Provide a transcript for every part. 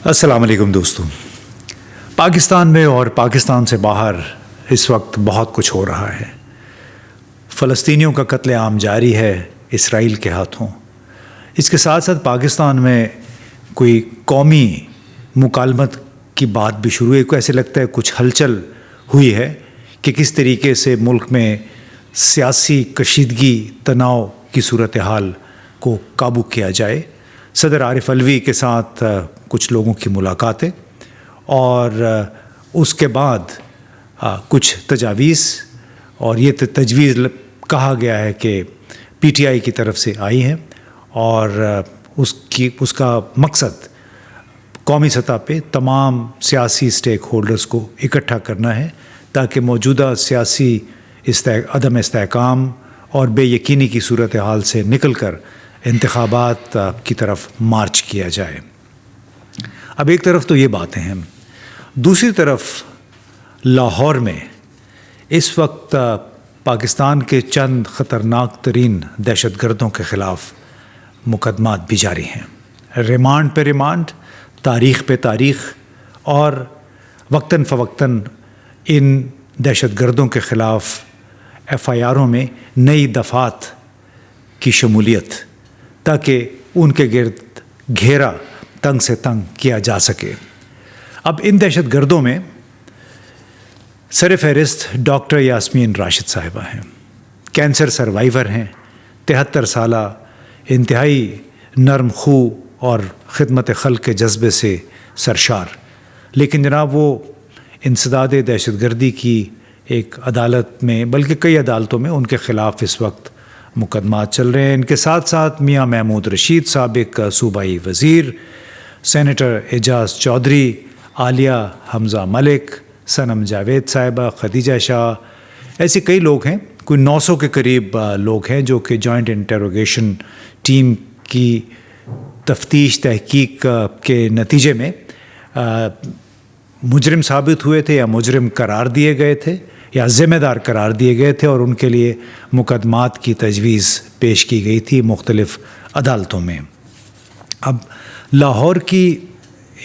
السلام علیکم دوستو۔ پاکستان میں اور پاکستان سے باہر اس وقت بہت کچھ ہو رہا ہے۔ فلسطینیوں کا قتل عام جاری ہے اسرائیل کے ہاتھوں۔ اس کے ساتھ ساتھ پاکستان میں کوئی قومی مکالمت کی بات بھی شروع ہے۔ ایسے لگتا ہے کچھ ہلچل ہوئی ہے کہ کس طریقے سے ملک میں سیاسی کشیدگی تناؤ کی صورتحال کو قابو کیا جائے۔ صدر عارف علوی کے ساتھ کچھ لوگوں کی ملاقاتیں اور اس کے بعد کچھ تجاویز، اور یہ تجویز کہا گیا ہے کہ پی ٹی آئی کی طرف سے آئی ہیں، اور اس کا مقصد قومی سطح پہ تمام سیاسی اسٹیک ہولڈرز کو اکٹھا کرنا ہے تاکہ موجودہ سیاسی عدم استحکام اور بے یقینی کی صورتحال سے نکل کر انتخابات کی طرف مارچ کیا جائے۔ اب ایک طرف تو یہ باتیں ہیں، دوسری طرف لاہور میں اس وقت پاکستان کے چند خطرناک ترین دہشت گردوں کے خلاف مقدمات بھی جاری ہیں، ریمانڈ پہ ریمانڈ، تاریخ پہ تاریخ، اور وقتاً فوقتاً ان دہشت گردوں کے خلاف ایف آئی آروں میں نئی دفعات کی شمولیت تاکہ ان کے گرد گھیرا تنگ سے تنگ کیا جا سکے۔ اب ان دہشت گردوں میں سر فہرست ڈاکٹر یاسمین راشد صاحبہ ہیں، کینسر سروائیور ہیں، 73 سالہ، انتہائی نرم خو اور خدمت خلق کے جذبے سے سرشار، لیکن جناب وہ انسداد دہشت گردی کی ایک عدالت میں بلکہ کئی عدالتوں میں ان کے خلاف اس وقت مقدمات چل رہے ہیں۔ ان کے ساتھ ساتھ میاں محمود رشید سابق صوبائی وزیر، سینیٹر اعجاز چودھری، عالیہ حمزہ ملک، صنم جاوید صاحبہ، خدیجہ شاہ، ایسے کئی لوگ ہیں، کوئی 900 کے قریب لوگ ہیں جو کہ جوائنٹ انٹروگیشن ٹیم کی تفتیش تحقیق کے نتیجے میں مجرم ثابت ہوئے تھے یا مجرم قرار دیے گئے تھے یا ذمہ دار قرار دیے گئے تھے، اور ان کے لیے مقدمات کی تجویز پیش کی گئی تھی مختلف عدالتوں میں۔ اب لاہور کی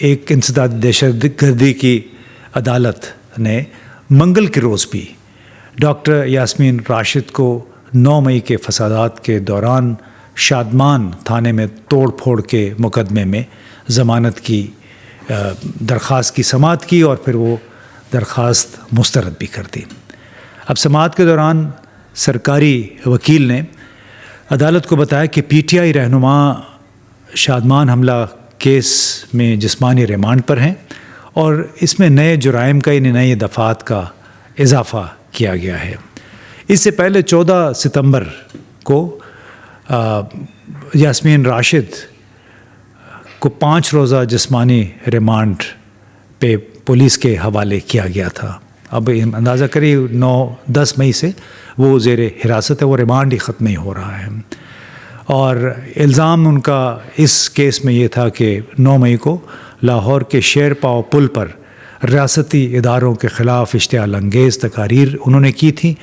ایک انسداد دہشت گردی کی عدالت نے منگل کے روز بھی ڈاکٹر یاسمین راشد کو 9 مئی کے فسادات کے دوران شادمان تھانے میں توڑ پھوڑ کے مقدمے میں ضمانت کی درخواست کی سماعت کی، اور پھر وہ درخواست مسترد بھی کر دی۔ اب سماعت کے دوران سرکاری وکیل نے عدالت کو بتایا کہ پی ٹی آئی رہنما شادمان حملہ کیس میں جسمانی ریمانڈ پر ہیں، اور اس میں نئے جرائم کا یعنی نئے دفعات کا اضافہ کیا گیا ہے۔ اس سے پہلے 14 ستمبر کو یاسمین راشد کو 5 روزہ جسمانی ریمانڈ پہ پولیس کے حوالے کیا گیا تھا۔ اب اندازہ کریے 9-10 مئی سے وہ زیر حراست ہے، وہ ریمانڈ ہی ختم نہیں ہو رہا ہے، اور الزام ان کا اس کیس میں یہ تھا کہ 9 مئی کو لاہور کے شیر پاؤ پل پر ریاستی اداروں کے خلاف اشتعال انگیز تقاریر انہوں نے کی تھی،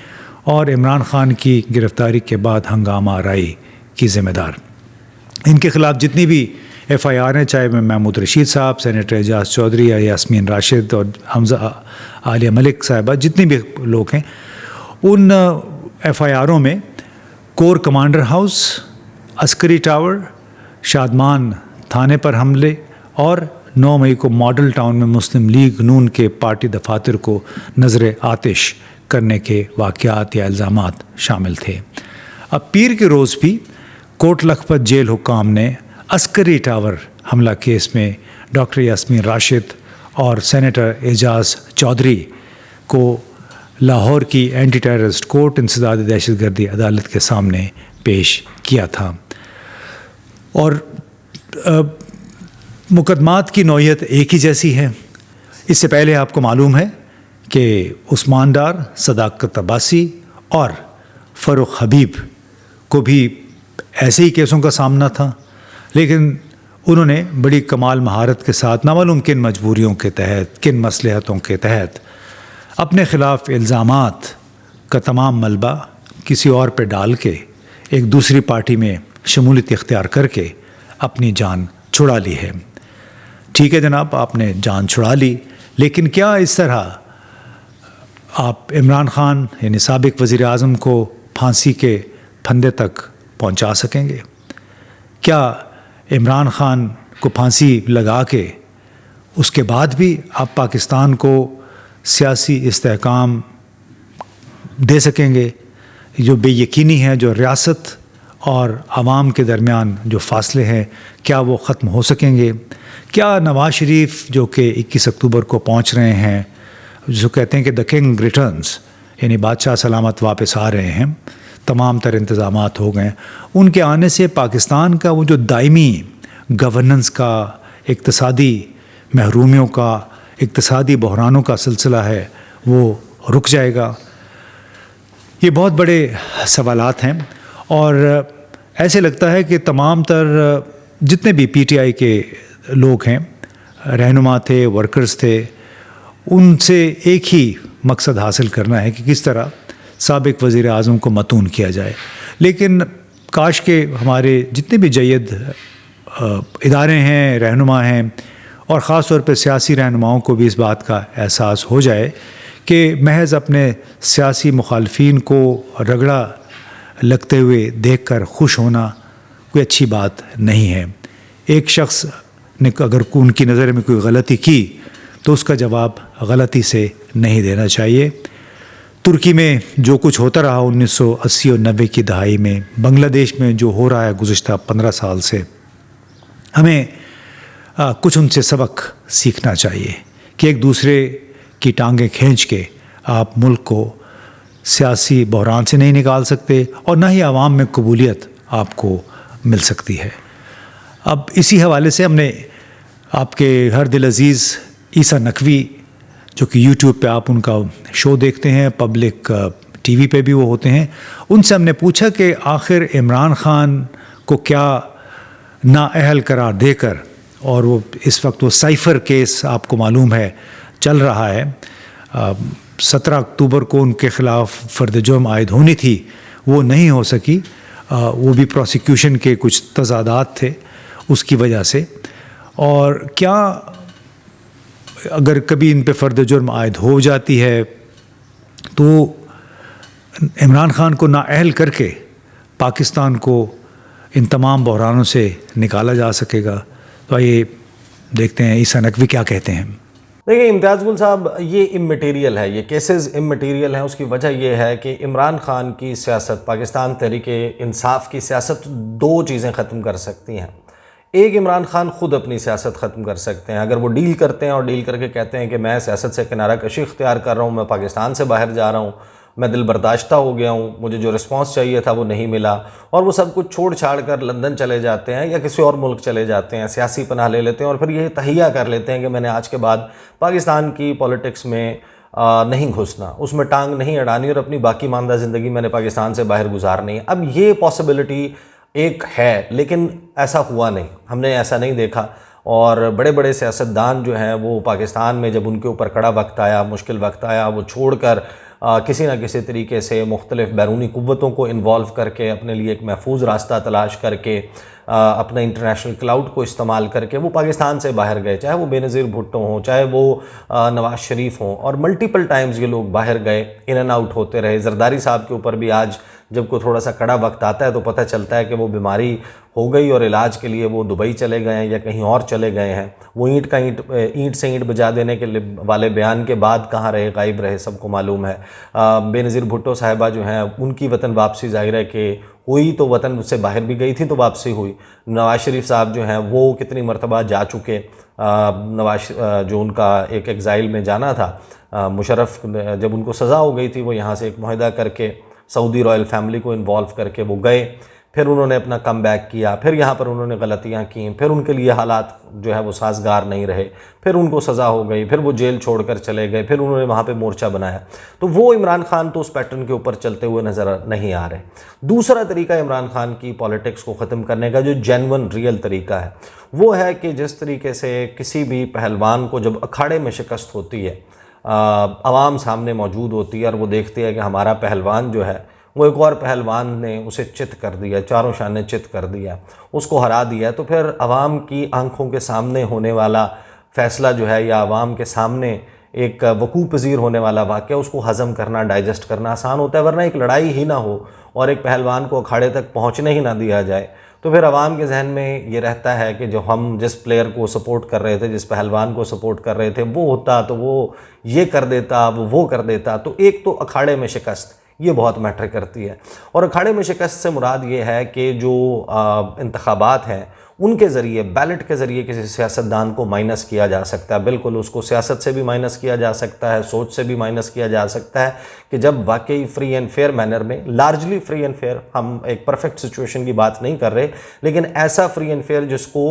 اور عمران خان کی گرفتاری کے بعد ہنگامہ آرائی کی ذمہ دار۔ ان کے خلاف جتنی بھی ایف آئی آر ہیں، چاہے محمود رشید صاحب، سینیٹر اعجاز چودھری یا یاسمین راشد اور حمزہ عالیہ ملک صاحبہ، جتنے بھی لوگ ہیں، ان ایف آئی آروں میں کور کمانڈر ہاؤس، عسکری ٹاور، شادمان تھانے پر حملے، اور 9 مئی کو ماڈل ٹاؤن میں مسلم لیگ نون کے پارٹی دفاتر کو نظر آتش کرنے کے واقعات یا الزامات شامل تھے۔ اب پیر کے روز بھی کوٹ لکھپت جیل حکام نے عسکری ٹاور حملہ کیس میں ڈاکٹر یاسمین راشد اور سینیٹر اعجاز چودھری کو لاہور کی اینٹی ٹیررسٹ کورٹ انسداد دہشت گردی عدالت کے سامنے پیش کیا تھا، اور مقدمات کی نوعیت ایک ہی جیسی ہے۔ اس سے پہلے آپ کو معلوم ہے کہ عثمان ڈار، صداقت عباسی اور فاروق حبیب کو بھی ایسے ہی کیسوں کا سامنا تھا، لیکن انہوں نے بڑی کمال مہارت کے ساتھ نامعلوم کن مجبوریوں کے تحت، کن مصلحتوں کے تحت اپنے خلاف الزامات کا تمام ملبہ کسی اور پہ ڈال کے ایک دوسری پارٹی میں شمولیت اختیار کر کے اپنی جان چھڑا لی ہے۔ ٹھیک ہے جناب، آپ نے جان چھڑا لی، لیکن کیا اس طرح آپ عمران خان یعنی سابق وزیر اعظم کو پھانسی کے پھندے تک پہنچا سکیں گے؟ کیا عمران خان کو پھانسی لگا کے اس کے بعد بھی آپ پاکستان کو سیاسی استحکام دے سکیں گے؟ جو بے یقینی ہے، جو ریاست اور عوام کے درمیان جو فاصلے ہیں، کیا وہ ختم ہو سکیں گے؟ کیا نواز شریف جو کہ 21 اکتوبر کو پہنچ رہے ہیں، جو کہتے ہیں کہ دا کنگ ریٹرنز، یعنی بادشاہ سلامت واپس آ رہے ہیں، تمام تر انتظامات ہو گئے، ان کے آنے سے پاکستان کا وہ جو دائمی گورننس کا، اقتصادی محرومیوں کا، اقتصادی بحرانوں کا سلسلہ ہے، وہ رک جائے گا؟ یہ بہت بڑے سوالات ہیں، اور ایسے لگتا ہے کہ تمام تر جتنے بھی پی ٹی آئی کے لوگ ہیں، رہنما تھے، ورکرز تھے، ان سے ایک ہی مقصد حاصل کرنا ہے کہ کس طرح سابق وزیر اعظم کو متون کیا جائے۔ لیکن کاش کہ ہمارے جتنے بھی جید ادارے ہیں، رہنما ہیں، اور خاص طور پہ سیاسی رہنماؤں کو بھی اس بات کا احساس ہو جائے کہ محض اپنے سیاسی مخالفین کو رگڑا لگتے ہوئے دیکھ کر خوش ہونا کوئی اچھی بات نہیں ہے۔ ایک شخص نے اگر ان کی نظر میں کوئی غلطی کی تو اس کا جواب غلطی سے نہیں دینا چاہیے۔ ترکی میں جو کچھ ہوتا رہا 1980 اور 90 کی دہائی میں، بنگلہ دیش میں جو ہو رہا ہے گزشتہ 15 سال سے، ہمیں کچھ ان سے سبق سیکھنا چاہیے کہ ایک دوسرے کی ٹانگیں کھینچ کے آپ ملک کو سیاسی بحران سے نہیں نکال سکتے، اور نہ ہی عوام میں قبولیت آپ کو مل سکتی ہے۔ اب اسی حوالے سے ہم نے آپ کے ہر دل عزیز عیسیٰ نقوی، جو کہ یوٹیوب پہ آپ ان کا شو دیکھتے ہیں، پبلک ٹی وی پہ بھی وہ ہوتے ہیں، ان سے ہم نے پوچھا کہ آخر عمران خان کو کیا نااہل قرار دے کر، اور وہ اس وقت وہ سائفر کیس آپ کو معلوم ہے چل رہا ہے، 17 اکتوبر کو ان کے خلاف فرد جرم عائد ہونی تھی، وہ نہیں ہو سکی، وہ بھی پروسیکیوشن کے کچھ تضادات تھے اس کی وجہ سے، اور کیا اگر کبھی ان پہ فرد جرم عائد ہو جاتی ہے تو عمران خان کو نااہل کر کے پاکستان کو ان تمام بحرانوں سے نکالا جا سکے گا؟ تو آئیے دیکھتے ہیں عیسیٰ نقوی کیا کہتے ہیں۔ دیکھیں امتیاز گل صاحب، یہ اممیٹیریل ہے، یہ کیسز اممیٹیریل ہیں۔ اس کی وجہ یہ ہے کہ عمران خان کی سیاست، پاکستان تحریک انصاف کی سیاست دو چیزیں ختم کر سکتی ہیں۔ ایک، عمران خان خود اپنی سیاست ختم کر سکتے ہیں اگر وہ ڈیل کرتے ہیں اور ڈیل کر کے کہتے ہیں کہ میں سیاست سے کنارہ کشی اختیار کر رہا ہوں، میں پاکستان سے باہر جا رہا ہوں، میں دل برداشتہ ہو گیا ہوں، مجھے جو رسپانس چاہیے تھا وہ نہیں ملا، اور وہ سب کچھ چھوڑ چھاڑ کر لندن چلے جاتے ہیں یا کسی اور ملک چلے جاتے ہیں، سیاسی پناہ لے لیتے ہیں، اور پھر یہ تہیہ کر لیتے ہیں کہ میں نے آج کے بعد پاکستان کی پولیٹکس میں نہیں گھسنا، اس میں ٹانگ نہیں اڑانی، اور اپنی باقی ماندہ زندگی میں نے پاکستان سے باہر گزارنی ہے۔ اب یہ پاسبلٹی ایک ہے، لیکن ایسا ہوا نہیں، ہم نے ایسا نہیں دیکھا، اور بڑے بڑے سیاستدان جو ہیں وہ پاکستان میں جب ان کے اوپر کڑا وقت آیا، مشکل وقت آیا، وہ چھوڑ کر کسی نہ کسی طریقے سے مختلف بیرونی قوتوں کو انوالو کر کے اپنے لیے ایک محفوظ راستہ تلاش کر کے اپنا انٹرنیشنل کلاؤڈ کو استعمال کر کے وہ پاکستان سے باہر گئے، چاہے وہ بے نظیر بھٹو ہوں، چاہے وہ نواز شریف ہوں، اور ملٹیپل ٹائمز یہ لوگ باہر گئے، ان اینڈ آؤٹ ہوتے رہے۔ زرداری صاحب کے اوپر بھی آج جب کوئی تھوڑا سا کڑا وقت آتا ہے تو پتہ چلتا ہے کہ وہ بیماری ہو گئی اور علاج کے لیے وہ دبئی چلے گئے ہیں یا کہیں اور چلے گئے ہیں۔ وہ اینٹ سے اینٹ بجا دینے کے والے بیان کے بعد کہاں رہے، غائب رہے، سب کو معلوم ہے۔ بے نظیر بھٹو صاحبہ جو ہیں ان کی وطن واپسی ظاہر ہے کہ ہوئی تو وطن سے باہر بھی گئی تھی تو واپسی ہوئی۔ نواز شریف صاحب جو ہیں وہ کتنی مرتبہ جا چکے، نواز جو ان کا ایک ایگزائل میں جانا تھا، مشرف جب ان کو سزا ہو گئی تھی وہ یہاں سے ایک معاہدہ کر کے سعودی رائل فیملی کو انوالو کر کے وہ گئے، پھر انہوں نے اپنا کم بیک کیا، پھر یہاں پر انہوں نے غلطیاں کیں، پھر ان کے لیے حالات جو ہے وہ سازگار نہیں رہے، پھر ان کو سزا ہو گئی، پھر وہ جیل چھوڑ کر چلے گئے، پھر انہوں نے وہاں پہ مورچہ بنایا۔ تو وہ عمران خان تو اس پیٹرن کے اوپر چلتے ہوئے نظر نہیں آ رہے۔ دوسرا طریقہ عمران خان کی پولیٹکس کو ختم کرنے کا جو جینون ریئل طریقہ ہے وہ ہے کہ جس طریقے سے کسی بھی پہلوان کو جب اکھاڑے میں شکست ہوتی ہے، عوام سامنے موجود ہوتی ہے اور وہ دیکھتی ہے کہ ہمارا پہلوان جو ہے وہ ایک اور پہلوان نے اسے چت کر دیا، چاروں شانے چت کر دیا، اس کو ہرا دیا، تو پھر عوام کی آنکھوں کے سامنے ہونے والا فیصلہ جو ہے یا عوام کے سامنے ایک وقوع پذیر ہونے والا واقعہ، اس کو ہضم کرنا، ڈائجسٹ کرنا آسان ہوتا ہے. ورنہ ایک لڑائی ہی نہ ہو اور ایک پہلوان کو اکھاڑے تک پہنچنے ہی نہ دیا جائے تو پھر عوام کے ذہن میں یہ رہتا ہے کہ جو ہم جس پلیئر کو سپورٹ کر رہے تھے، جس پہلوان کو سپورٹ کر رہے تھے، وہ ہوتا تو وہ یہ کر دیتا، وہ کر دیتا. تو ایک تو اکھاڑے میں شکست یہ بہت میٹر کرتی ہے. اور اکھاڑے میں شکست سے مراد یہ ہے کہ جو انتخابات ہیں ان کے ذریعے، بیلٹ کے ذریعے کسی سیاستدان کو مائنس کیا جا سکتا ہے. بالکل اس کو سیاست سے بھی مائنس کیا جا سکتا ہے، سوچ سے بھی مائنس کیا جا سکتا ہے کہ جب واقعی فری اینڈ فیئر مینر میں، لارجلی فری اینڈ فیئر، ہم ایک پرفیکٹ سچویشن کی بات نہیں کر رہے، لیکن ایسا فری اینڈ فیئر جس کو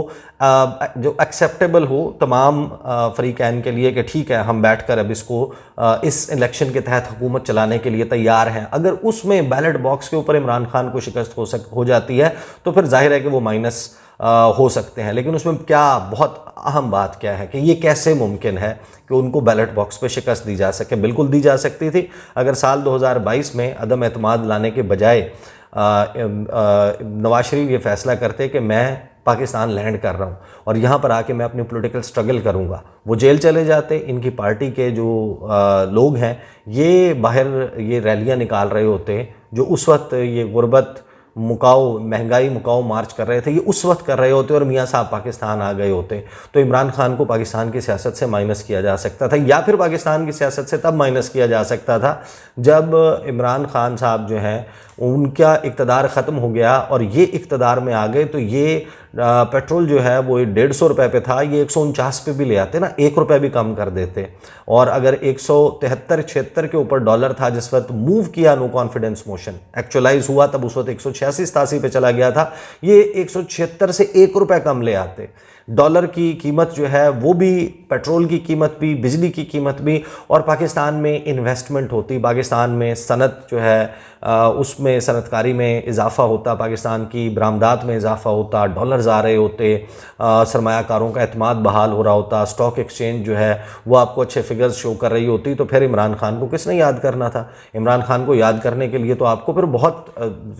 جو ایکسیپٹیبل ہو تمام فریقین کے لیے کہ ٹھیک ہے ہم بیٹھ کر اب اس کو اس الیکشن کے تحت حکومت چلانے کے لیے تیار ہیں. اگر اس میں بیلٹ باکس کے اوپر عمران خان کو شکست ہو جاتی ہے تو پھر ظاہر ہے کہ وہ مائنس ہو سکتے ہیں. لیکن اس میں کیا بہت اہم بات کیا ہے کہ یہ کیسے ممکن ہے کہ ان کو بیلٹ باکس پہ شکست دی جا سکے. بالکل دی جا سکتی تھی اگر سال 2022 میں عدم اعتماد لانے کے بجائے نواز شریف یہ فیصلہ کرتے کہ میں پاکستان لینڈ کر رہا ہوں اور یہاں پر آ کے میں اپنی پولیٹیکل سٹرگل کروں گا. وہ جیل چلے جاتے، ان کی پارٹی کے جو لوگ ہیں یہ باہر یہ ریلیاں نکال رہے ہوتے جو اس وقت یہ غربت مکاؤ، مہنگائی مکاؤ مارچ کر رہے تھے، یہ اس وقت کر رہے ہوتے اور میاں صاحب پاکستان آ گئے ہوتے تو عمران خان کو پاکستان کی سیاست سے مائنس کیا جا سکتا تھا. یا پھر پاکستان کی سیاست سے تب مائنس کیا جا سکتا تھا جب عمران خان صاحب جو ہیں ان کا اقتدار ختم ہو گیا اور یہ اقتدار میں آ گئے تو یہ پیٹرول جو ہے وہ 150 روپے پہ تھا، یہ 149 پہ بھی لے آتے نا، 1 روپے بھی کم کر دیتے. اور اگر 173-76 کے اوپر ڈالر تھا جس وقت موو کیا نو کانفیڈنس موشن ایکچولائز ہوا، تب اس وقت 186-87 پہ چلا گیا تھا، یہ 176 سے 1 روپے کم لے آتے. ڈالر کی قیمت جو ہے وہ بھی، پیٹرول کی قیمت بھی، بجلی کی قیمت بھی، اور پاکستان میں انویسٹمنٹ ہوتی، پاکستان میں صنعت جو ہے اس میں صنعت کاری میں اضافہ ہوتا، پاکستان کی برآمدات میں اضافہ ہوتا، ڈالرز آ رہے ہوتے، سرمایہ کاروں کا اعتماد بحال ہو رہا ہوتا، سٹاک ایکسچینج جو ہے وہ آپ کو اچھے فگرز شو کر رہی ہوتی. تو پھر عمران خان کو کس نے یاد کرنا تھا؟ عمران خان کو یاد کرنے کے لیے تو آپ کو پھر بہت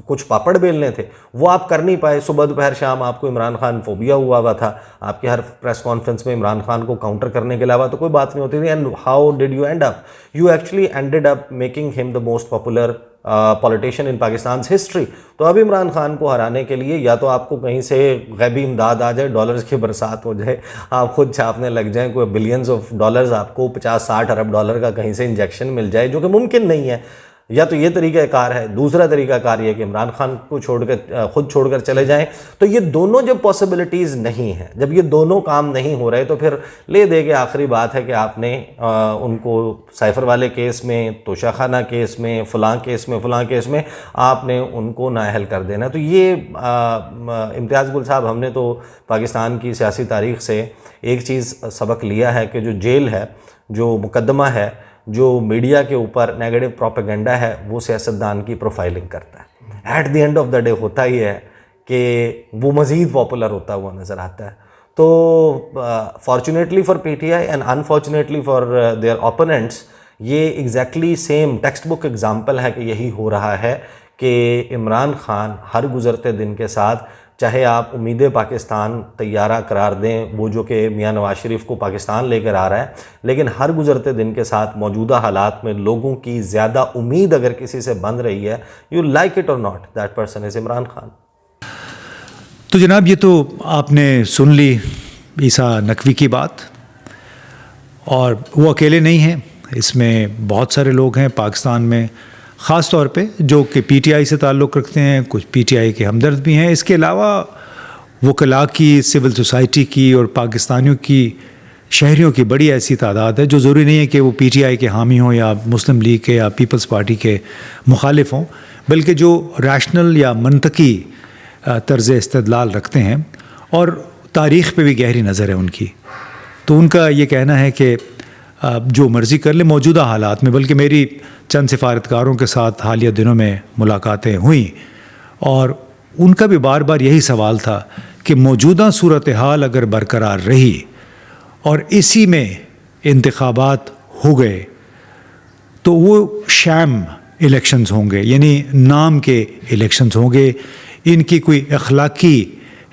کچھ پاپڑ بیلنے تھے، وہ آپ کر نہیں پائے. صبح دوپہر شام آپ کو عمران خان فوبیا ہوا تھا، آپ کے ہر پریس کانفرنس میں عمران خان کو کاؤنٹر کرنے کے علاوہ تو کوئی بات نہیں ہوتی تھی. And how did you end up? You actually ended up making him the most popular politician in Pakistan's history. تو اب عمران خان کو ہرانے کے لیے یا تو آپ کو کہیں سے غیبی امداد آ جائے، ڈالرز کی برسات ہو جائے، آپ خود چھاپنے لگ جائیں، کوئی بلینز آف ڈالرز آپ کو 50-60 ارب ڈالر کا کہیں سے انجیکشن مل جائے، جو کہ ممکن نہیں ہے. یا تو یہ طریقہ کار ہے. دوسرا طریقہ کار یہ کہ عمران خان کو خود چھوڑ کر چلے جائیں. تو یہ دونوں جب پاسبلٹیز نہیں ہیں، جب یہ دونوں کام نہیں ہو رہے، تو پھر لے دے کے آخری بات ہے کہ آپ نے ان کو سائفر والے کیس میں، توشہ خانہ کیس میں، فلاں کیس میں آپ نے ان کو نااہل کر دینا. تو یہ امتیاز گل صاحب، ہم نے تو پاکستان کی سیاسی تاریخ سے ایک چیز سبق لیا ہے کہ جو جیل ہے، جو مقدمہ ہے، جو میڈیا کے اوپر نیگیٹو پروپیگنڈا ہے، وہ سیاستدان کی پروفائلنگ کرتا ہے. At the end of the day ہوتا ہی ہے کہ وہ مزید پاپولر ہوتا ہوا نظر آتا ہے. تو fortunately for P T I and unfortunately for their opponents, یہ exactly same textbook example ہے کہ یہی ہو رہا ہے کہ عمران خان ہر گزرتے دن کے ساتھ، چاہے آپ امید پاکستان طیارہ قرار دیں، وہ جو کہ میاں نواز شریف کو پاکستان لے کر آ رہا ہے، لیکن ہر گزرتے دن کے ساتھ موجودہ حالات میں لوگوں کی زیادہ امید اگر کسی سے بن رہی ہے، یو لائک اٹ اور not, that person is Imran Khan. تو جناب یہ تو آپ نے سن لی عیسیٰ نقوی کی بات، اور وہ اکیلے نہیں ہیں، اس میں بہت سارے لوگ ہیں پاکستان میں، خاص طور پہ جو کہ پی ٹی آئی سے تعلق رکھتے ہیں، کچھ پی ٹی آئی کے ہمدرد بھی ہیں. اس کے علاوہ وکلاء کی، سول سوسائٹی کی اور پاکستانیوں کی، شہریوں کی بڑی ایسی تعداد ہے جو ضروری نہیں ہے کہ وہ پی ٹی آئی کے حامی ہوں یا مسلم لیگ کے یا پیپلز پارٹی کے مخالف ہوں، بلکہ جو ریشنل یا منطقی طرز استدلال رکھتے ہیں اور تاریخ پہ بھی گہری نظر ہے ان کی. تو ان کا یہ کہنا ہے کہ جو مرضی کر لیں موجودہ حالات میں. بلکہ میری چند سفارتکاروں کے ساتھ حالیہ دنوں میں ملاقاتیں ہوئیں اور ان کا بھی بار بار یہی سوال تھا کہ موجودہ صورتحال اگر برقرار رہی اور اسی میں انتخابات ہو گئے تو وہ شام الیکشنز ہوں گے، یعنی نام کے الیکشنز ہوں گے، ان کی کوئی اخلاقی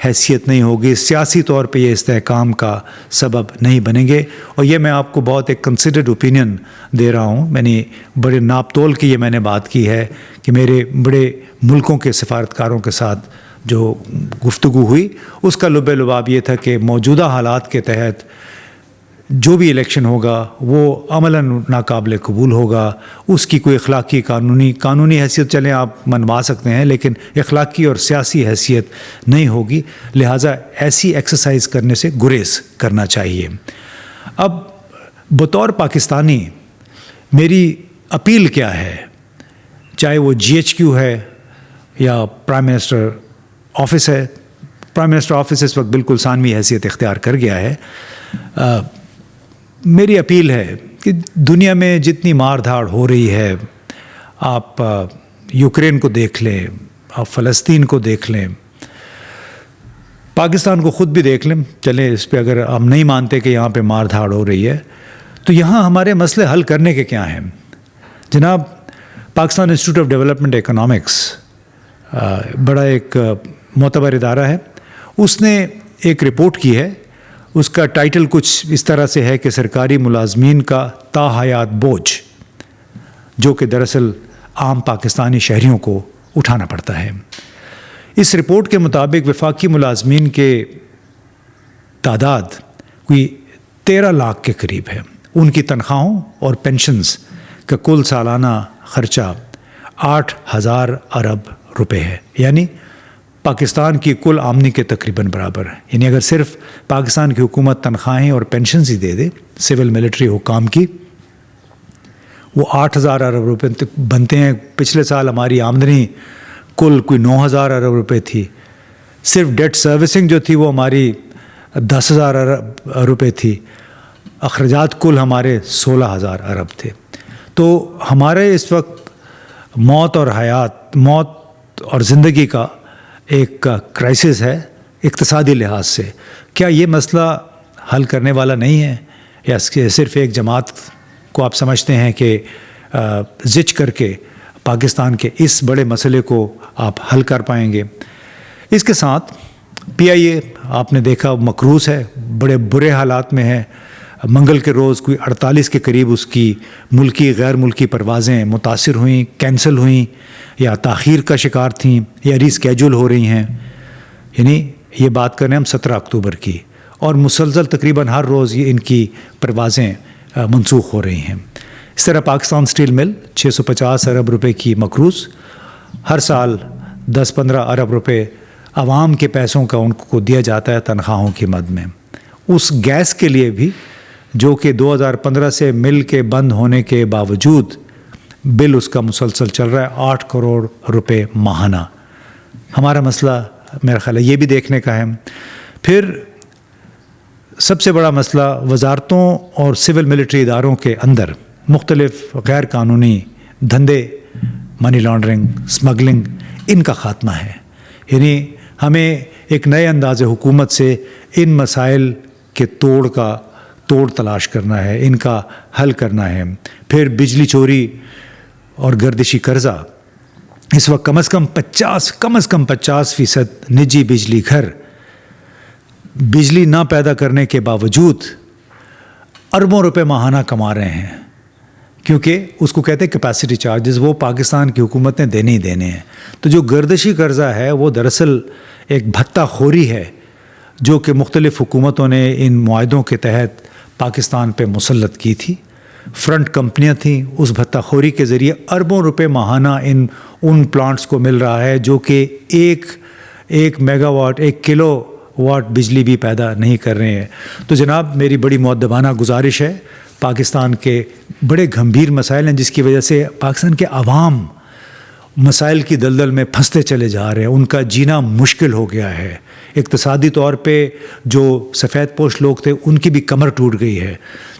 حیثیت نہیں ہوگی، سیاسی طور پہ یہ استحکام کا سبب نہیں بنیں گے. اور یہ میں آپ کو بہت ایک کنسیڈرڈ اوپینین دے رہا ہوں، میں نے بڑے ناپ تول کی یہ میں نے بات کی ہے کہ میرے بڑے ملکوں کے سفارتکاروں کے ساتھ جو گفتگو ہوئی اس کا لب لباب یہ تھا کہ موجودہ حالات کے تحت جو بھی الیکشن ہوگا وہ عملاً ناقابل قبول ہوگا. اس کی کوئی اخلاقی قانونی حیثیت چلیں آپ منوا سکتے ہیں، لیکن اخلاقی اور سیاسی حیثیت نہیں ہوگی. لہٰذا ایسی ایکسرسائز کرنے سے گریز کرنا چاہیے. اب بطور پاکستانی میری اپیل کیا ہے، چاہے وہ GHQ ہے یا پرائم منسٹر آفس ہے. پرائم منسٹر آفس اس وقت بالکل ثانوی حیثیت اختیار کر گیا ہے. میری اپیل ہے کہ دنیا میں جتنی مار دھاڑ ہو رہی ہے، آپ یوکرین کو دیکھ لیں، آپ فلسطین کو دیکھ لیں، پاکستان کو خود بھی دیکھ لیں. چلیں اس پہ اگر ہم نہیں مانتے کہ یہاں پہ مار دھاڑ ہو رہی ہے تو یہاں ہمارے مسئلے حل کرنے کے کیا ہیں. جناب Pakistan institute of development economics بڑا ایک معتبر ادارہ ہے، اس نے ایک رپورٹ کی ہے. اس کا ٹائٹل کچھ اس طرح سے ہے کہ سرکاری ملازمین کا تا حیات بوجھ، جو کہ دراصل عام پاکستانی شہریوں کو اٹھانا پڑتا ہے. اس رپورٹ کے مطابق وفاقی ملازمین کے تعداد کوئی 13 لاکھ کے قریب ہے. ان کی تنخواہوں اور پینشنز کا کل سالانہ خرچہ 8,000 ارب روپے ہے، یعنی پاکستان کی کل آمدنی کے تقریباً برابر ہے. یعنی اگر صرف پاکستان کی حکومت تنخواہیں اور پینشنز ہی دے دے سول ملٹری حکام کی، وہ 8,000 ارب روپے بنتے ہیں. پچھلے سال ہماری آمدنی کل کوئی 9,000 ارب روپے تھی. صرف ڈیٹ سروسنگ جو تھی وہ ہماری 10,000 ارب روپے تھی. اخراجات کل ہمارے 16,000 ارب تھے. تو ہمارے اس وقت موت اور زندگی کا ایک کرائسس ہے اقتصادی لحاظ سے. کیا یہ مسئلہ حل کرنے والا نہیں ہے، یا صرف ایک جماعت کو آپ سمجھتے ہیں کہ زچ کر کے پاکستان کے اس بڑے مسئلے کو آپ حل کر پائیں گے؟ اس کے ساتھ PIA آپ نے دیکھا مقروض ہے، بڑے برے حالات میں ہے. منگل کے روز کوئی 48 کے قریب اس کی ملکی غیر ملکی پروازیں متاثر ہوئیں، کینسل ہوئیں، یا تاخیر کا شکار تھیں، یا ری اسکیجول ہو رہی ہیں. یعنی یہ بات کریں ہم 17 اکتوبر کی، اور مسلسل تقریباً ہر روز یہ ان کی پروازیں منسوخ ہو رہی ہیں. اس طرح پاکستان اسٹیل مل 650 ارب روپے کی مقروض، ہر سال 10-15 ارب روپے عوام کے پیسوں کا ان کو دیا جاتا ہے تنخواہوں کی مد میں. اس گیس کے لیے بھی جو کہ 2015 سے مل کے بند ہونے کے باوجود بل اس کا مسلسل چل رہا ہے 8 کروڑ روپے ماہانہ. ہمارا مسئلہ میرا خیال ہے یہ بھی دیکھنے کا ہے. پھر سب سے بڑا مسئلہ وزارتوں اور سول ملٹری اداروں کے اندر مختلف غیر قانونی دھندے، منی لانڈرنگ، اسمگلنگ، ان کا خاتمہ ہے. یعنی ہمیں ایک نئے انداز حکومت سے ان مسائل کے توڑ تلاش کرنا ہے، ان کا حل کرنا ہے. پھر بجلی چوری اور گردشی قرضہ، اس وقت کم از کم 50% نجی بجلی گھر بجلی نہ پیدا کرنے کے باوجود اربوں روپے ماہانہ کما رہے ہیں، کیونکہ اس کو کہتے ہیں کیپیسٹی چارجز، وہ پاکستان کی حکومت نے دینے ہی دینے ہیں. تو جو گردشی قرضہ ہے وہ دراصل ایک بھتہ خوری ہے جو کہ مختلف حکومتوں نے ان معاہدوں کے تحت پاکستان پہ مسلط کی تھی. فرنٹ کمپنیاں تھیں، اس بھتہ خوری کے ذریعے اربوں روپے ماہانہ ان پلانٹس کو مل رہا ہے جو کہ ایک میگا واٹ، 1 کلو واٹ بجلی بھی پیدا نہیں کر رہے ہیں. تو جناب میری بڑی مؤدبانہ گزارش ہے، پاکستان کے بڑے گھمبیر مسائل ہیں جس کی وجہ سے پاکستان کے عوام مسائل کی دلدل میں پھنستے چلے جا رہے ہیں، ان کا جینا مشکل ہو گیا ہے. اقتصادی طور پہ جو سفید پوش لوگ تھے ان کی بھی کمر ٹوٹ گئی ہے.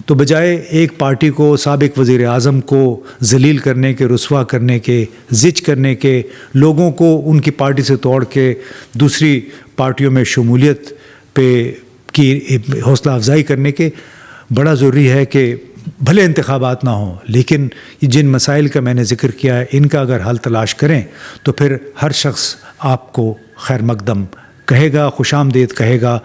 تو بجائے ایک پارٹی کو، سابق وزیر اعظم کو ذلیل کرنے کے، رسوا کرنے کے، زچ کرنے کے، لوگوں کو ان کی پارٹی سے توڑ کے دوسری پارٹیوں میں شمولیت پہ کی حوصلہ افزائی کرنے کے، بڑا ضروری ہے کہ بھلے انتخابات نہ ہوں لیکن جن مسائل کا میں نے ذکر کیا ہے ان کا اگر حل تلاش کریں تو پھر ہر شخص آپ کو خیر مقدم کہے گا، خوش آمدید کہے گا.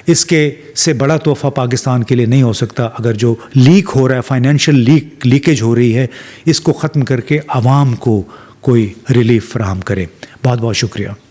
اس کے سے بڑا تحفہ پاکستان کے لیے نہیں ہو سکتا اگر جو لیک ہو رہا ہے، فائنینشیل لیکیج ہو رہی ہے، اس کو ختم کر کے عوام کو کوئی ریلیف فراہم کرے. بہت بہت شکریہ.